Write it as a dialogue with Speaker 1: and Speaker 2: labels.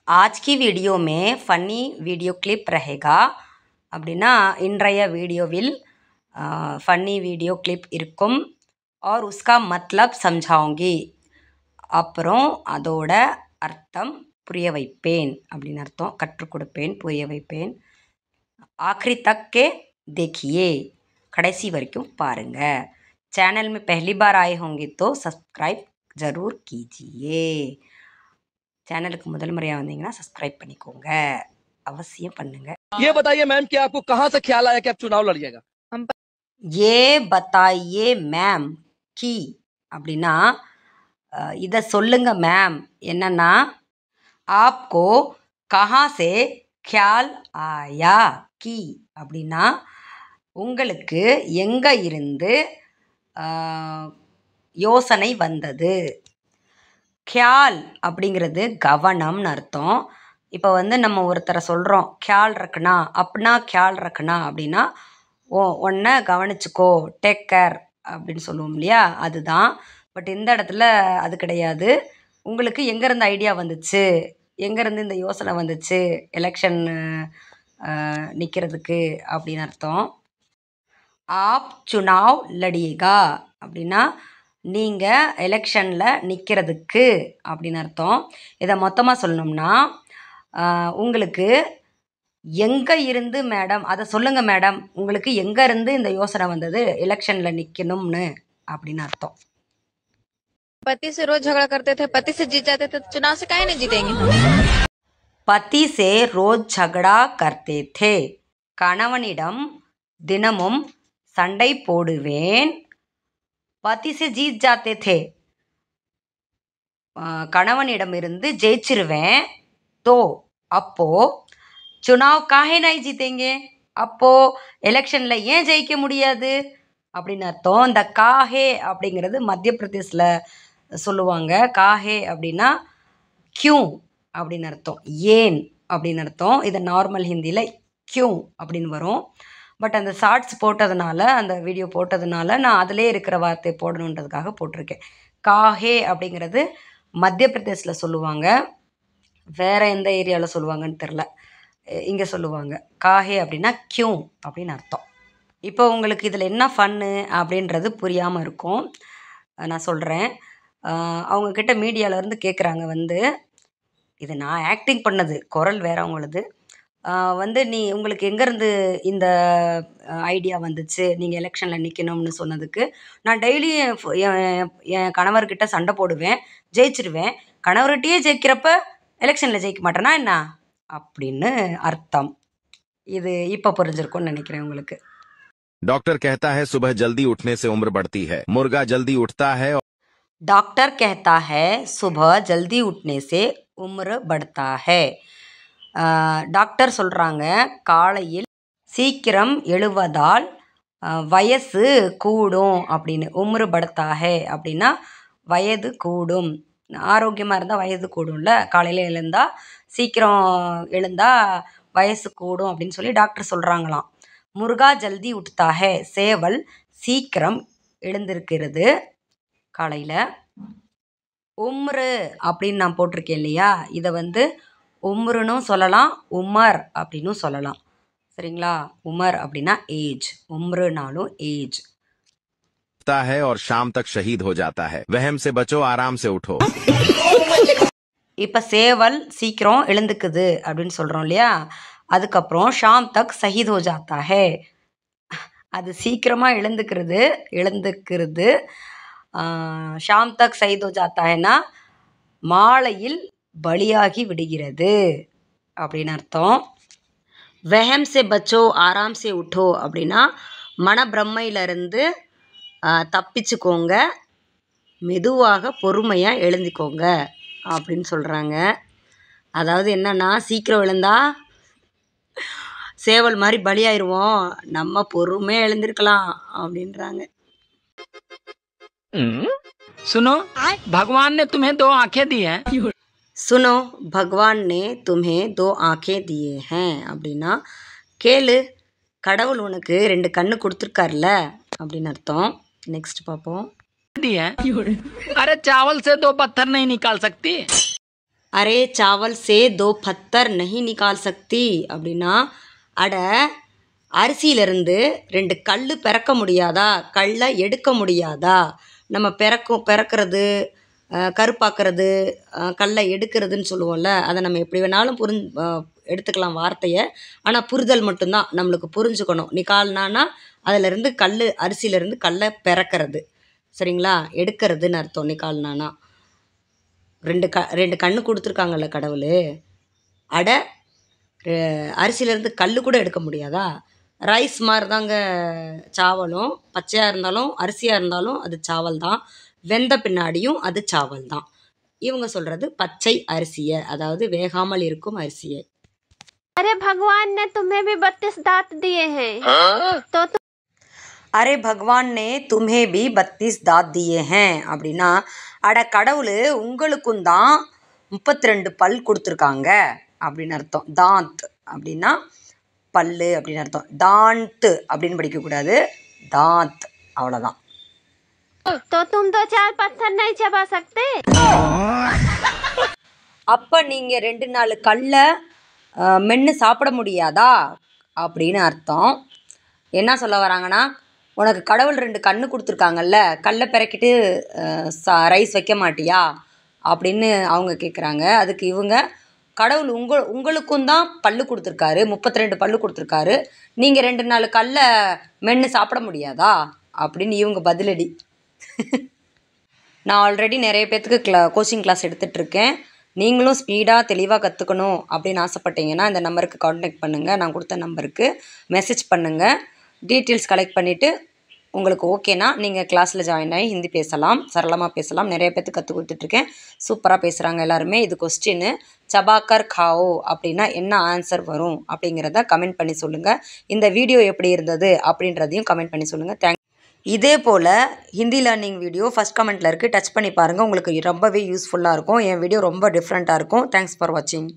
Speaker 1: आज की वीडियो में फ़नी वीडियो क्लिप रहेगा அப்படின்னா இன்றைய வீடியோவில் फ़नी वीडियो क्लिप இருக்கும் और उसका मतलब समझाऊंगी அப்புறம் அதோட அர்த்தம் புரிய வைப்பேன் அப்படின்னு அர்த்தம் கற்றுக் கொடுப்பேன் புரிய வைப்பேன் आखिरी तक के देखिए கடைசி வரைக்கும் பாருங்க चैनल में पहली बार आए होंगे तो सब्सक्राइब ज़रूर कीजिए சேனலுக்கு முதல் முறையாக வந்தீங்கன்னா சப்ஸ்கிரைப் பண்ணிக்கோங்க அவசியம் பண்ணுங்க
Speaker 2: ये बताइए मैम कि आपको कहाँ से ख्याल आया कि आप चुनाव लड़िएगा?
Speaker 1: ये बताइए मैम की அப்படின்னா இதை சொல்லுங்க மேம் என்னன்னா आपको कहाँ से ख्याल आया की அப்படின்னா உங்களுக்கு எங்க இருந்து யோசனை வந்தது ख्याल அப்படிங்கிறது கவனம்னு அர்த்தம் இப்போ நம்ம ஒருத்தரை சொல்கிறோம் ख्याल रखना अपना ख्याल रखना அப்படின்னா ஒன்றை கவனிச்சுக்கோ டேக் கேர் அப்படின்னு சொல்லுவோம் இல்லையா அதுதான் பட் இந்த இடத்துல அது கிடையாது உங்களுக்கு எங்கேருந்து ஐடியா வந்துச்சு எங்கேருந்து இந்த யோசனை வந்துச்சு எலெக்ஷன் நிற்கிறதுக்கு அப்படின்னு அர்த்தம் ஆப் சுனாவ் லடியேகா அப்படின்னா நீங்கள் எலெக்ஷனில் நிற்கிறதுக்கு அப்படின்னு அர்த்தம் இதை மொத்தமாக சொல்லணும்னா உங்களுக்கு எங்கே இருந்து மேடம் அதை சொல்லுங்கள் மேடம் உங்களுக்கு எங்கே இருந்து இந்த யோசனை வந்தது எலெக்ஷனில் நிற்கணும்னு அப்படின்னு அர்த்தம்
Speaker 3: पति से रोज झगड़ा करते थे पति से जीत जाते थे तो चुनाव से काहे नहीं जीतेंगे हम
Speaker 1: पति से रोज झगड़ा करते थे கணவனிடம் தினமும் சண்டை போடுவேன் पति से जीत जाते थे கணவனிடமிருந்து ஜெயிச்சிருவேன் तो அப்போ चुनाव काहे नहीं जीतेंगे அப்போ எலெக்ஷனில் ஏன் ஜெயிக்க முடியாது அப்படின்னு அர்த்தம் இந்த காஹே அப்படிங்கிறது மத்திய பிரதேசில் சொல்லுவாங்க காஹே அப்படின்னா கியூ அப்படின்னு அர்த்தம் ஏன் அப்படின்னு அர்த்தம் இது நார்மல் ஹிந்தியில் கியூ அப்படின்னு வரும் பட் அந்த ஷார்ட்ஸ் போட்டதுனால அந்த வீடியோ போட்டதுனால நான் அதிலே இருக்கிற வார்த்தை போடணுன்றதுக்காக போட்டிருக்கேன் காஹே அப்படிங்கிறது மத்திய பிரதேசில் சொல்லுவாங்க வேறு எந்த ஏரியாவில் சொல்லுவாங்கன்னு தெரில இங்கே சொல்லுவாங்க காஹே அப்படின்னா கியூ அப்படின்னு அர்த்தம் இப்போ உங்களுக்கு இதில் என்ன ஃபன்னு அப்படின்றது புரியாமல் இருக்கும் நான் சொல்கிறேன் அவங்கக்கிட்ட மீடியாவிலேருந்து கேட்குறாங்க இது நான் ஆக்டிங் பண்ணது குரல் வேற அவங்களது நீ உங்களுக்கு எங்கேருந்து இந்த ஐடியா வந்துச்சு நீங்கள் எலெக்ஷனில் நிற்கணும்னு சொன்னதுக்கு நான் டெய்லி என் கணவர்கிட்ட சண்டை போடுவேன் ஜெயிச்சிருவேன் கணவர்கிட்டயே ஜெயிக்கிறப்ப எலெக்ஷனில் ஜெயிக்க மாட்டேனா என்ன அப்படின்னு அர்த்தம் இது இப்போ புரிஞ்சிருக்கும்னு நினைக்கிறேன் உங்களுக்கு
Speaker 4: डॉक्टर कहता है सुबह जल्दी उठने से उम्र बढ़ती है मुर्गा जल्दी उठता है
Speaker 1: डॉक्टर कहता है सुबह जल्दी उठने से उम्र बढ़ता है டாக்டர் சொல்கிறாங்க காலையில் சீக்கிரம் எழுவதால் வயசு கூடும் அப்படின்னு உம்ரு படுத்தாஹே அப்படின்னா வயது கூடும் ஆரோக்கியமாக இருந்தால் வயது கூடும்ல காலையில் எழுந்தால் சீக்கிரம் எழுந்தால் வயசு கூடும் அப்படின்னு சொல்லி டாக்டர் சொல்கிறாங்களாம் முருகா ஜல்தி உட்தாஹே சேவல் சீக்கிரம் எழுந்திருக்கிறது காலையில் உம்ரு அப்படின்னு நான் போட்டிருக்கேன் இல்லையா இதை உம்ருன்னு சொல்லலாம் உமர் அப்படின்னு சொல்லலாம் சரிங்களா உமர் அப்படின்னா ஏஜ் உம்ருனாலும் ஏஜ்
Speaker 4: है और शाम तक शहीद हो जाता है वहम से बचो आराम से उठो
Speaker 1: இப்போ சேவல் சீக்கிரம் எழுந்துக்குது அப்படின்னு சொல்கிறோம் இல்லையா அதுக்கப்புறம் ஷாம் தக் சஹீத் ஹோ ஜாத்தா ஹே அது சீக்கிரமாக எழுந்துக்கிறது ஷாம் தக் சஹீத் ஹோ ஜாத்தா ஹேன்னா மாலையில் பலியாகி விடுகிறது அப்படின்னு அர்த்தம் வெஹம் சே பச்சோ ஆராம் சே உட்டோ அப்படின்னா மனப்பிரமையிலிருந்து தப்பிச்சுக்கோங்க மெதுவாக பொறுமையாக எழுந்திக்கோங்க அப்படின்னு சொல்கிறாங்க அதாவது என்னன்னா சீக்கிரம் எழுந்தா சேவல் மாதிரி பலியாயிருவோம் நம்ம பொறுமையாக எழுந்திருக்கலாம் அப்படின்றாங்க
Speaker 5: सुनो भगवान ने तुम्हें दो आंखें दी हैं
Speaker 1: सुनो भगवान ने तुम्हें दो आंखें दिए हैं அப்படின்னா கேளு கடவுள் உனக்கு 2 கண்ணு கொடுத்துருக்காருல அப்படின்னு அர்த்தம் நெக்ஸ்ட் பார்ப்போம்
Speaker 5: दी है अरे चावल से 2 पत्थर नहीं निकाल सकती
Speaker 1: அரே சாவல் சே தோ பத்தர் நஹி நிகால் சக்தி அப்படின்னா, அட அரிசியிலிருந்து 2 கல் பிறக்க முடியாதா, கல்லை எடுக்க முடியாதா? நம்ம பிறக்கிறது, கருப்பாக்குறது, கல்லை எடுக்கிறதுன்னு சொல்லுவோம்ல, அதை நம்ம எப்படி வேணாலும் எடுத்துக்கலாம் வார்த்தையை. ஆனால் புரிதல் மட்டும்தான் நம்மளுக்கு புரிஞ்சுக்கணும். நிகால்னா அதிலிருந்து அரிசியிலேருந்து கல்லை பிறக்கிறது, சரிங்களா? எடுக்கிறதுன்னு அர்த்தம் நிகால்னானா. 2 கண்ணு கொடுத்துருக்காங்கல்ல கடவுள், அட அரிசியிலேருந்து கல் கூட எடுக்க முடியாதா? ரைஸ் மாதிரி தாங்க சாவலும், பச்சையாக இருந்தாலும் அரிசியாக இருந்தாலும் அது சாவல் தான், வெந்த பின்னாடியும் அது சாவல் தான். இவங்க சொல்கிறது பச்சை அரிசியை, அதாவது வேகாமல் இருக்கும் அரிசியை.
Speaker 6: अरे भगवान ने तुम्हें भी 32 दांत दिए हैं तो
Speaker 1: அரே பகவான் நே தும்ஹே பி 32 தாத் தியே ஹேன் அப்படின்னா, அட கடவுள் உங்களுக்கும் தான் 32 பல் கொடுத்துருக்காங்க அப்படின்னு அர்த்தம். தாந்த் அப்படின்னா பல்லு அப்படின்னு அர்த்தம். தான்த்து அப்படின்னு படிக்கக்கூடாது, தாந்த், அவ்வளோதான்.
Speaker 6: तो तुम 2-4 पत्थर नहीं चबा सकते?
Speaker 1: அப்போ நீங்கள் 2-4 கல்லை மென்று சாப்பிட முடியாதா அப்படின்னு அர்த்தம். என்ன சொல்ல வராங்கன்னா, உனக்கு கடவுள் 2 கண்ணு கொடுத்துருக்காங்கல்ல, கல்லை பிறக்கிட்டு ரைஸ் வைக்க மாட்டியா அப்படின்னு அவங்க கேட்குறாங்க. அதுக்கு இவங்க, கடவுள் உங்களுக்கும் தான் பல்லு கொடுத்துருக்காரு, 32 பல்லு கொடுத்துருக்காரு, நீங்கள் 2-4 கல்லை மென்று சாப்பிட முடியாதா அப்படின்னு இவங்க பதிலடி. நான் ஆல்ரெடி நிறைய பேர்த்துக்கு கோச்சிங் கிளாஸ் எடுத்துகிட்ருக்கேன். நீங்களும் ஸ்பீடாக தெளிவாக கற்றுக்கணும் அப்படின்னு ஆசைப்பட்டீங்கன்னா இந்த நம்பருக்கு காண்டாக்ட் பண்ணுங்கள். நான் கொடுத்த நம்பருக்கு மெசேஜ் பண்ணுங்கள். டீட்டெயில்ஸ் கலெக்ட் பண்ணிவிட்டு உங்களுக்கு ஓகேனா நீங்கள் கிளாஸில் ஜாயின் ஆகி ஹிந்தி பேசலாம், சரளமாக பேசலாம். நிறைய பேர்த்துக்கு கற்றுக் கொடுத்துட்ருக்கேன், சூப்பராக பேசுகிறாங்க எல்லாருமே. இது கொஸ்டின் சபாக்கர் காவோ அப்படின்னா என்ன ஆன்சர் வரும் அப்படிங்கிறத கமெண்ட் பண்ணி சொல்லுங்கள். இந்த வீடியோ எப்படி இருந்தது அப்படின்றதையும் கமெண்ட் பண்ணி சொல்லுங்கள். இதே போல் ஹிந்தி லேர்னிங் வீடியோ ஃபஸ்ட் கமெண்ட்டில் இருக்குது, டச் பண்ணி பாருங்கள். உங்களுக்கு ரொம்பவே யூஸ்ஃபுல்லாக இருக்கும். என் வீடியோ ரொம்ப டிஃப்ரெண்ட்டாக இருக்கும். தேங்க்ஸ் ஃபார் வாட்சிங்.